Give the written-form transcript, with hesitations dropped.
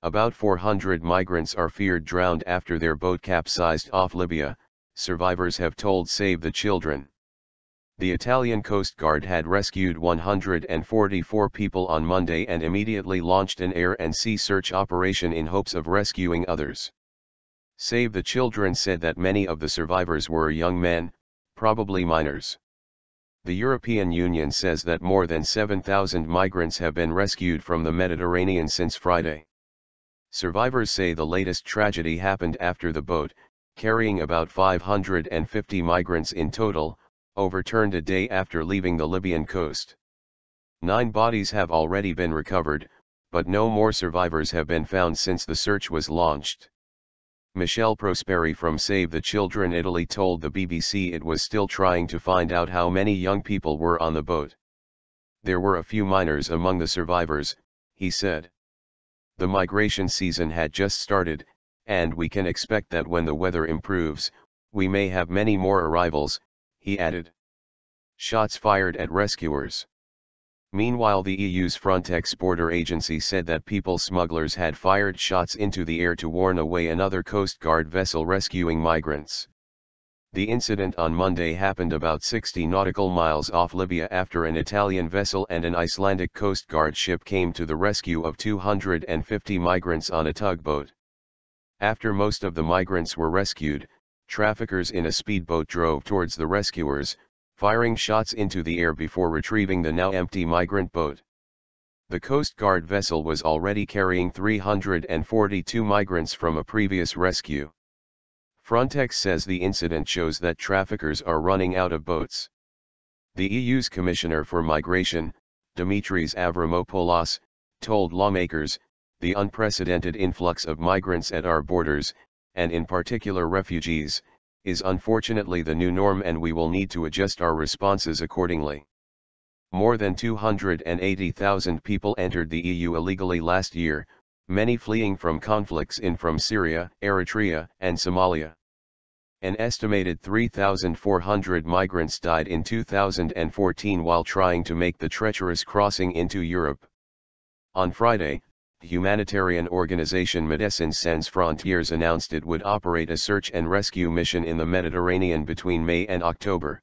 About 400 migrants are feared drowned after their boat capsized off Libya, survivors have told Save the Children. The Italian Coast Guard had rescued 144 people on Monday and immediately launched an air and sea search operation in hopes of rescuing others. Save the Children said that many of the survivors were young men, probably minors. The European Union says that more than 7,000 migrants have been rescued from the Mediterranean since Friday. Survivors say the latest tragedy happened after the boat, carrying about 550 migrants in total, overturned a day after leaving the Libyan coast. 9 bodies have already been recovered, but no more survivors have been found since the search was launched. Michele Prosperi from Save the Children Italy told the BBC it was still trying to find out how many young people were on the boat. There were a few minors among the survivors, he said. The migration season had just started, and we can expect that when the weather improves, we may have many more arrivals, he added. Shots fired at rescuers. Meanwhile, the EU's Frontex border agency said that people smugglers had fired shots into the air to warn away another Coast Guard vessel rescuing migrants. The incident on Monday happened about 60 nautical miles off Libya after an Italian vessel and an Icelandic Coast Guard ship came to the rescue of 250 migrants on a tugboat. After most of the migrants were rescued, traffickers in a speedboat drove towards the rescuers, firing shots into the air before retrieving the now empty migrant boat. The Coast Guard vessel was already carrying 342 migrants from a previous rescue. Frontex says the incident shows that traffickers are running out of boats. The EU's Commissioner for Migration, Dimitris Avramopoulos, told lawmakers, "The unprecedented influx of migrants at our borders, and in particular refugees, is unfortunately the new norm and we will need to adjust our responses accordingly." More than 280,000 people entered the EU illegally last year, many fleeing from conflicts from Syria, Eritrea, and Somalia. An estimated 3,400 migrants died in 2014 while trying to make the treacherous crossing into Europe. On Friday, humanitarian organization Médecins Sans Frontières announced it would operate a search and rescue mission in the Mediterranean between May and October.